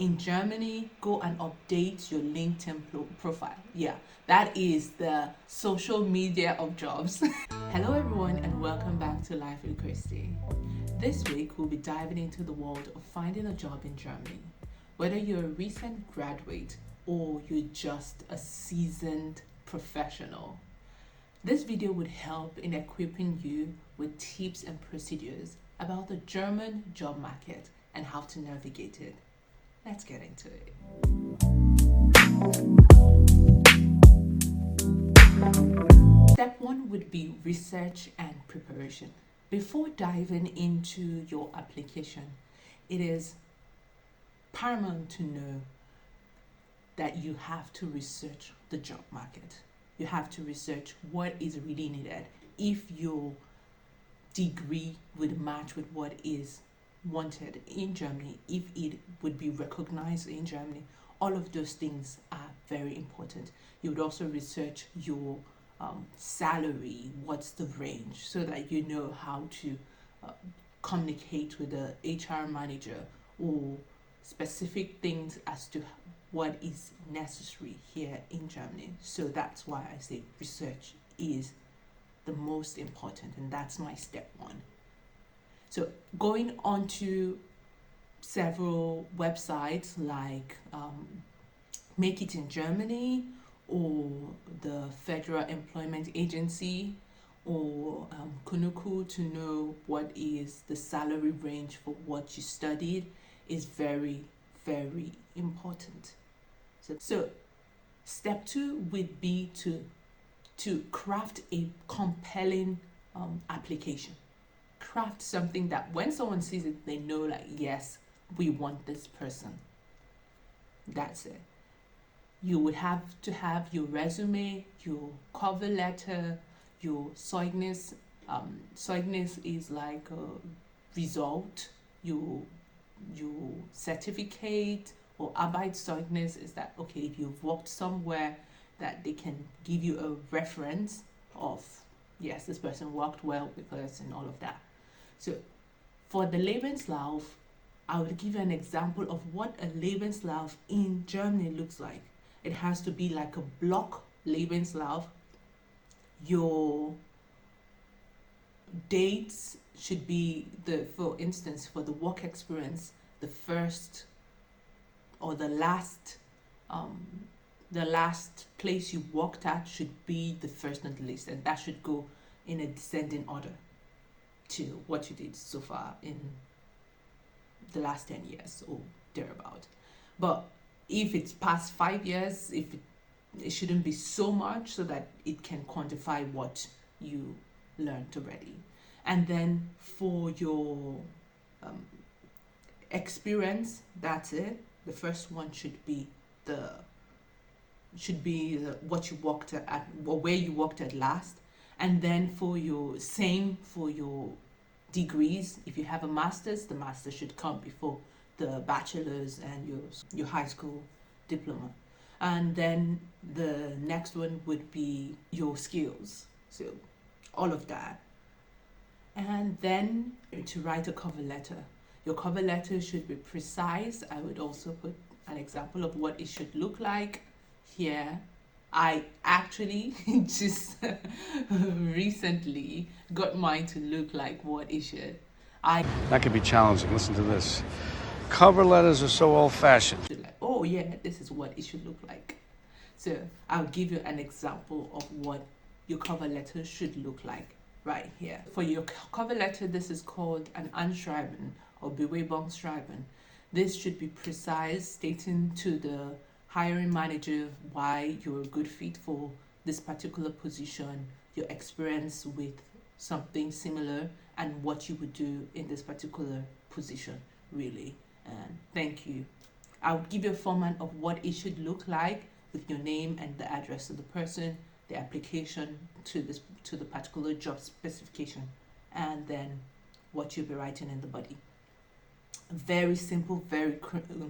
In Germany, go and update your LinkedIn profile. Yeah, that is the social media of jobs. Hello, everyone, and welcome back to Life with Khristy. This week, we'll be diving into the world of finding a job in Germany. Whether you're a recent graduate or you're just a seasoned professional, this video would help in equipping you with tips and procedures about the German job market and how to navigate it. Let's get into it. Step one would be research and preparation. Before diving into your application, it is paramount to know that you have to research the job market. You have to research what is really needed. If your degree would match with what is wanted in Germany, if it would be recognized in Germany, all of those things are very important. You would also research your salary, what's the range, so that you know how to communicate with the HR manager or specific things as to what is necessary here in Germany. So that's why I say research is the most important, and that's my step one. So going on to several websites like Make It in Germany or the Federal Employment Agency or Kunuku to know what is the salary range for what you studied is very, very important. So step two would be to craft a compelling application. Craft something that when someone sees it, they know, like, yes, we want this person. That's it. You would have to have your resume, your cover letter, your Zeugnis. Zeugnis is like a result. Your certificate or Arbeitszeugnis is that, okay, if you've worked somewhere, that they can give you a reference of, yes, this person worked well with us and all of that. So for the Lebenslauf, I would give you an example of what a Lebenslauf in Germany looks like. It has to be like a block Lebenslauf. Your dates should be for instance, for the work experience, the first or the last place you worked at should be the first on the list, and that should go in a descending order to what you did so far in the last 10 years or thereabout. But if it's past 5 years, it shouldn't be so much, so that it can quantify what you learned already. And then for your experience, that's it. The first one should be what you worked at or where you worked at last. And then for your degrees, if you have a master's, the master's should come before the bachelor's and your high school diploma. And then the next one would be your skills. So all of that. And then to write a cover letter. Your cover letter should be precise. I would also put an example of what it should look like here. I actually just recently got mine to look like what it should. That can be challenging. Listen to this. Cover letters are so old-fashioned. Like, oh yeah, this is what it should look like. So I'll give you an example of what your cover letter should look like right here. For your cover letter, this is called an Anschreiben or Bewerbungsschreiben. This should be precise, stating to the hiring manager why you're a good fit for this particular position, your experience with something similar, and what you would do in this particular position, really. And thank you. I'll give you a format of what it should look like with your name and the address of the person, the application to the particular job specification, and then what you'll be writing in the body. Very simple, very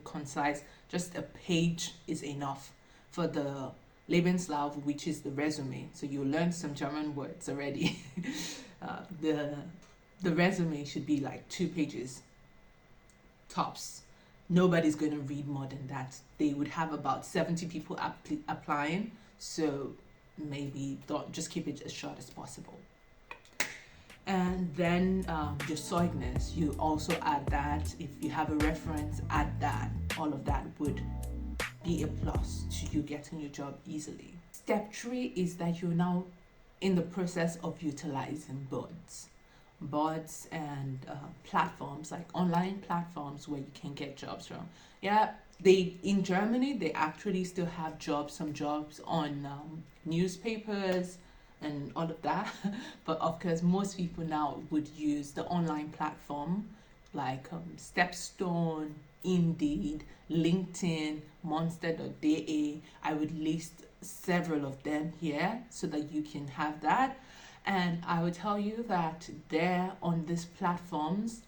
concise. Just a page is enough for the Lebenslauf, which is the resume. So you learned some German words already. The resume should be like 2 pages tops. nobody's going to read more than that. They would have about 70 people applying, so maybe don't, just keep it as short as possible. And then your soigness, you also add that. If you have a reference, add that. All of that would be a plus to you getting your job easily. Step 3 is that you're now in the process of utilizing boards and platforms, like online platforms where you can get jobs from. Yeah, in Germany they actually still have some jobs on newspapers and all of that, but of course most people now would use the online platform like Stepstone, Indeed, LinkedIn, Monster.de. I would list several of them here so that you can have that. And I would tell you that there on these platforms,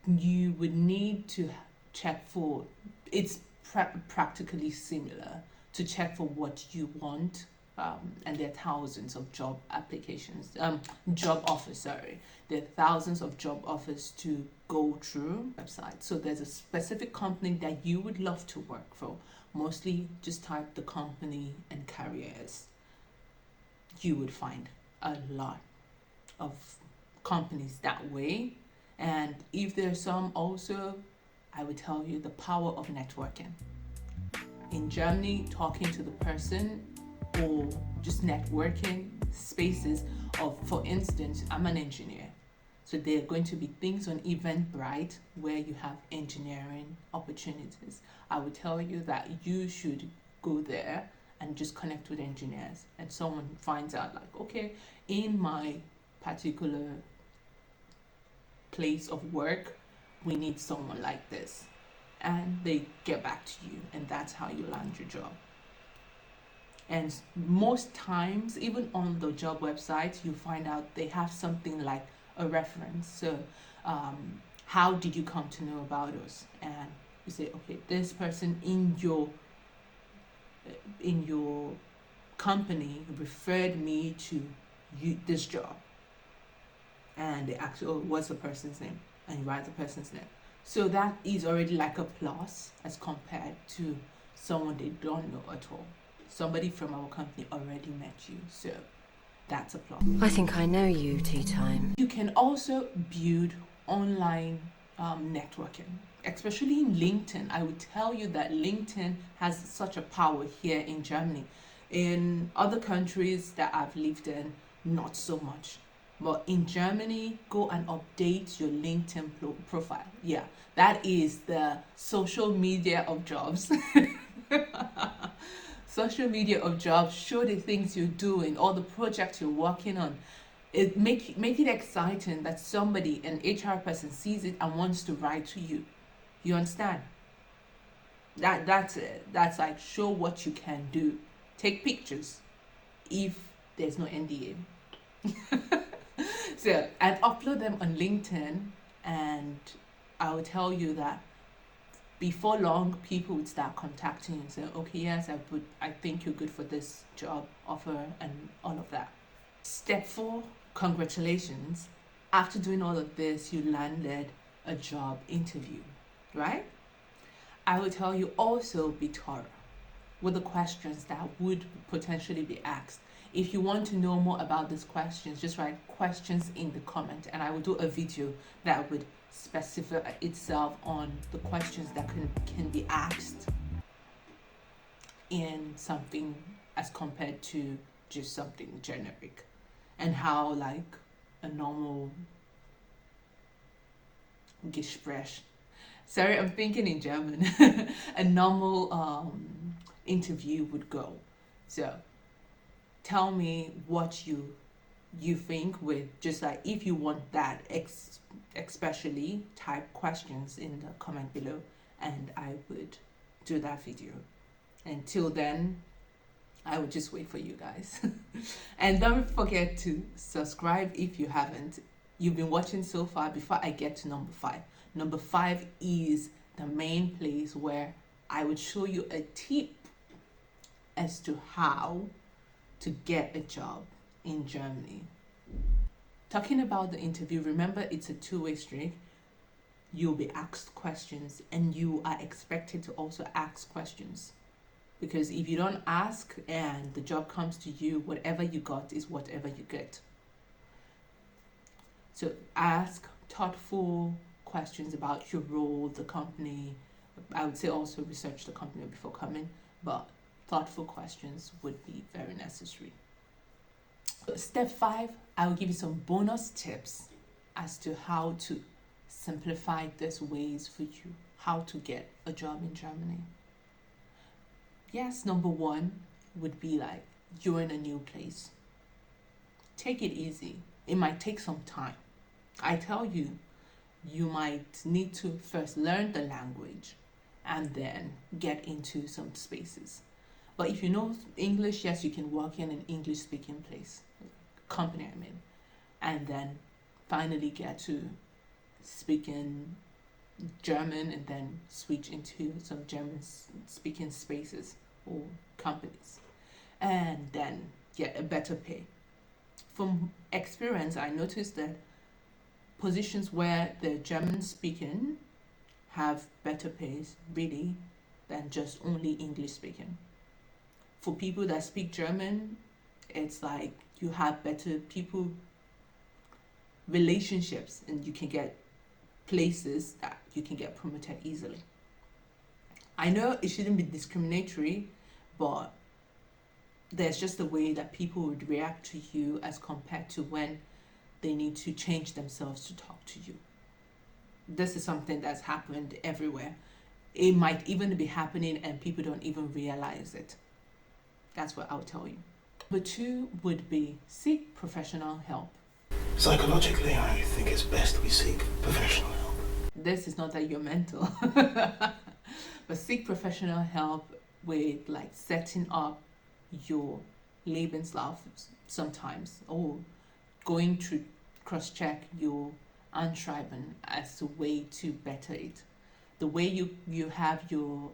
you would need to check for, it's practically similar, to check for what you want. And there are thousands of job offers, there are thousands of job offers to go through website. So there's a specific company that you would love to work for. Mostly just type the company and careers. You would find a lot of companies that way. And if there's some also, I would tell you the power of networking. In Germany, talking to the person or just networking spaces of, for instance, I'm an engineer. So there are going to be things on Eventbrite where you have engineering opportunities. I would tell you that you should go there and just connect with engineers, and someone finds out like, okay, in my particular place of work, we need someone like this, and they get back to you, and that's how you land your job. And most times, even on the job website, you find out they have something like a reference. So how did you come to know about us? And you say, okay, this person in your company referred me to this job, and they actually, oh, what's the person's name? And you write the person's name. So that is already like a plus as compared to someone they don't know at all. Somebody from our company already met you, so that's a plus. I think I know you, Tea Time. You can also build online networking, especially in LinkedIn. I would tell you that LinkedIn has such a power here in Germany. In other countries that I've lived in, not so much. But in Germany, go and update your LinkedIn profile. Yeah, that is the social media of jobs. Social media of jobs. Show the things you're doing, all the projects you're working on. It make it exciting that somebody, an HR person, sees it and wants to write to you. You understand? That's it. That's like, show what you can do. Take pictures if there's no NDA. So, and upload them on LinkedIn, and I will tell you that before long, people would start contacting you and say, okay, yes, I think you're good for this job offer and all of that. Step 4, congratulations. After doing all of this, you landed a job interview, right? I will tell you also be thorough with the questions that would potentially be asked. If you want to know more about these questions, just write questions in the comment, and I will do a video that would specify itself on the questions that can be asked in something as compared to just something generic, and how like a normal Gespräch, sorry, I'm thinking in German, a normal interview would go. So tell me what you think, with just like, if you want that especially type questions in the comment below, and I would do that video. Until then, I would just wait for you guys. And don't forget to subscribe if you haven't. You've been watching so far. Before I get to number 5, number 5 is the main place where I would show you a tip as to how to get a job in Germany. Talking about the interview, remember it's a two-way street. you'll be asked questions, and you are expected to also ask questions. Because if you don't ask and the job comes to you, whatever you got is whatever you get. So ask thoughtful questions about your role, the company. I would say also research the company before coming, but thoughtful questions would be very necessary. Step 5, I will give you some bonus tips as to how to simplify these ways for you, how to get a job in Germany. Yes, number 1 would be like you're in a new place. Take it easy. It might take some time. I tell you, you might need to first learn the language and then get into some spaces. But if you know English, yes, you can work in an English speaking place, company I mean, and then finally get to speaking German and then switch into some German speaking spaces or companies and then get a better pay. From experience, I noticed that positions where the German speaking have better pays really than just only English speaking. For people that speak German, it's like you have better people relationships and you can get places that you can get promoted easily. I know it shouldn't be discriminatory, but there's just a way that people would react to you as compared to when they need to change themselves to talk to you. This is something that's happened everywhere. It might even be happening and people don't even realize it. That's what I'll tell you. Number 2 would be seek professional help. Psychologically, I think it's best we seek professional help. This is not that you're mental, but seek professional help with like setting up your Lebenslauf sometimes, or going to cross-check your Anschreiben as a way to better it. The way you have your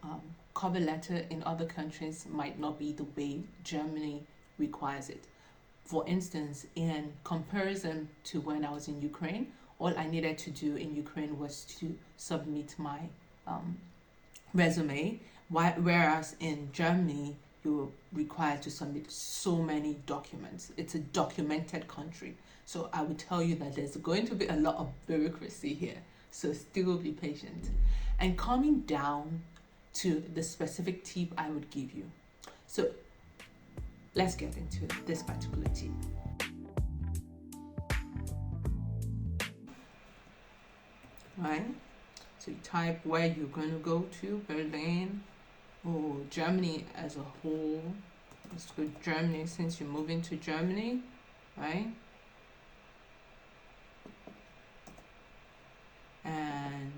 cover letter in other countries might not be the way Germany requires it. For instance, in comparison to when I was in Ukraine, all I needed to do in Ukraine was to submit my resume, whereas in Germany, you're required to submit so many documents. It's a documented country. So I would tell you that there's going to be a lot of bureaucracy here. So still be patient. And coming down to the specific tip I would give you. So let's get into this particular tip. Right? So you type where you're going to go to, Berlin or Germany as a whole. Let's go Germany since you're moving to Germany, right? And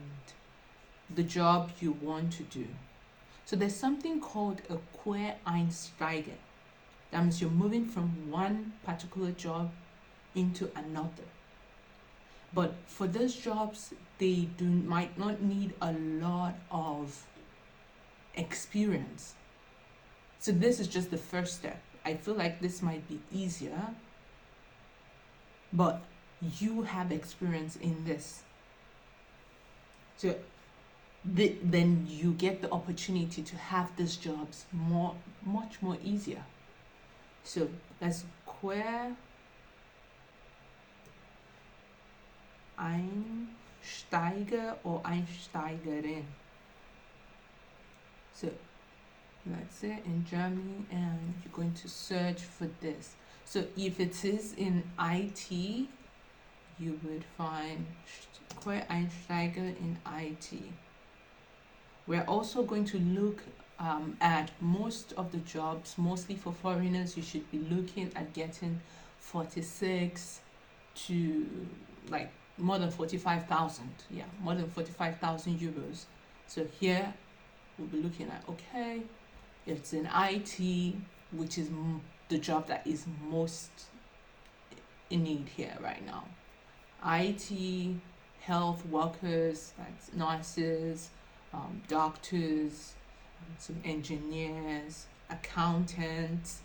the job you want to do. So there's something called a Quereinsteiger. That means you're moving from one particular job into another. But for those jobs, they might not need a lot of experience. So this is just the first step. I feel like this might be easier, but you have experience in this. So then you get the opportunity to have these jobs much more easier. So let's Quereinsteiger or Einsteigerin. So let's say in Germany, and you're going to search for this. So if it is in IT, you would find Quereinsteiger in IT. We're also going to look at most of the jobs, mostly for foreigners. You should be looking at getting 46 to like more than 45,000. Yeah, more than 45,000 euros. So here we'll be looking at, okay, it's in IT, which is the job that is most in need here right now. IT, health workers, that's nurses, doctors, some engineers, accountants.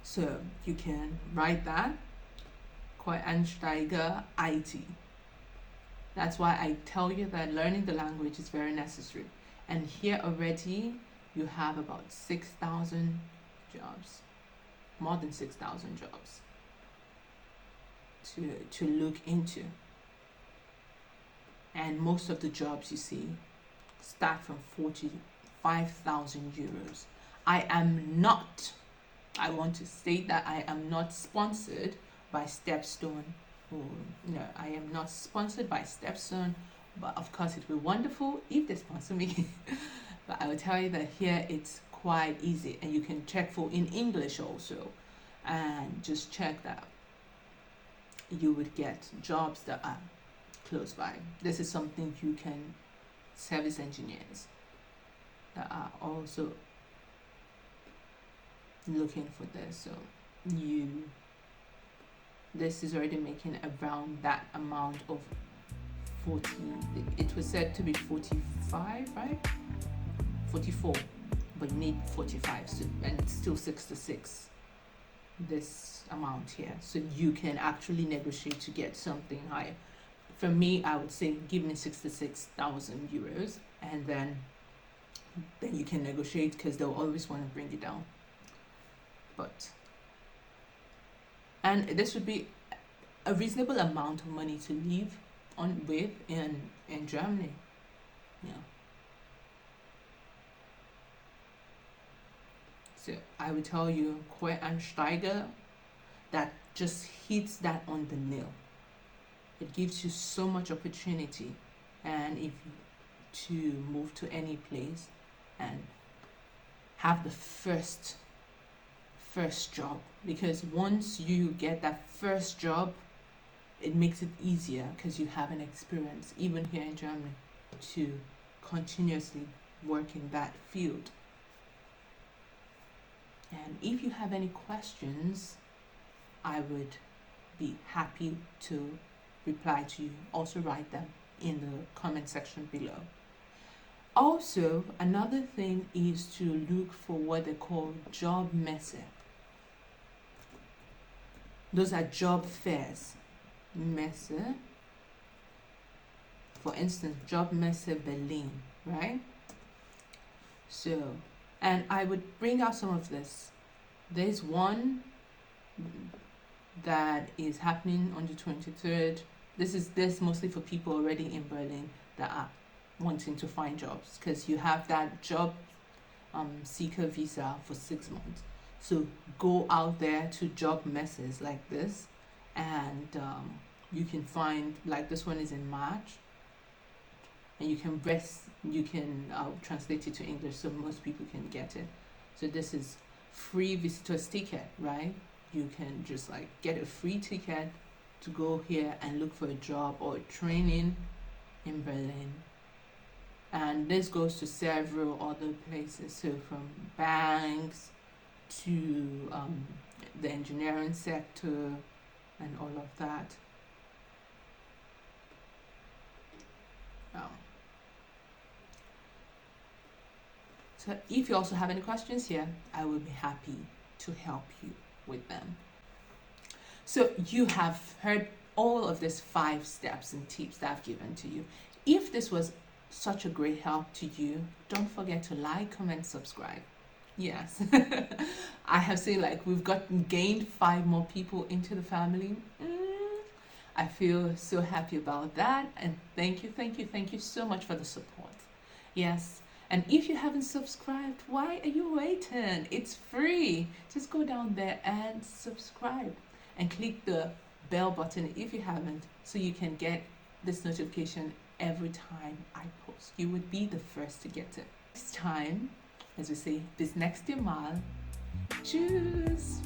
So you can write that, Quereinsteiger IT. That's why I tell you that learning the language is very necessary. And here already you have about 6,000 jobs, more than 6,000 jobs to look into. And most of the jobs you see start from 45,000 euros. I want to state that I am not sponsored by Stepstone. No, I am not sponsored by Stepstone, but of course it would be wonderful if they sponsor me. But I will tell you that here it's quite easy, and you can check for in English also, and just check that you would get jobs that are close by. This is something you can, service engineers that are also looking for this. So this is already making around that amount of 40. It was said to be 45, right? 44, but you need 45, so, and it's still 66, this amount here. So you can actually negotiate to get something higher. For me, I would say give me 66,000 euros, and then you can negotiate, because they'll always want to bring it down. And this would be a reasonable amount of money to live on with in Germany. Yeah. So I would tell you, Quereinsteiger, that just hits that on the nail. It gives you so much opportunity, and if you to move to any place and have the first job, because once you get that first job, it makes it easier, because you have an experience, even here in Germany, to continuously work in that field. And if you have any questions, I would be happy to reply to you. Also write them in the comment section below. Also, another thing is to look for what they call job messe. Those are job fairs. Messe, for instance, job messe Berlin, right? So, and I would bring out some of this. There's one that is happening on the 23rd. This mostly for people already in Berlin that are wanting to find jobs, because you have that job seeker visa for 6 months. So go out there to job messes like this, and you can find, like this one is in March, and you can translate it to English so most people can get it. So this is free visitor's ticket, right? You can just like get a free ticket to go here and look for a job or a training in Berlin. And this goes to several other places, so from banks to the engineering sector and all of that. So if you also have any questions here, I will be happy to help you with them. So you have heard all of these 5 steps and tips that I've given to you. If this was such a great help to you, don't forget to like, comment, subscribe. Yes. I have seen like we've gained 5 more people into the family. I feel so happy about that, and thank you so much for the support. Yes. And if you haven't subscribed, why are you waiting? It's free. Just go down there and subscribe and click the bell button if you haven't, so you can get this notification every time I post. You would be the first to get it. Next time, as we say, bis nächste Mal. Tschüss.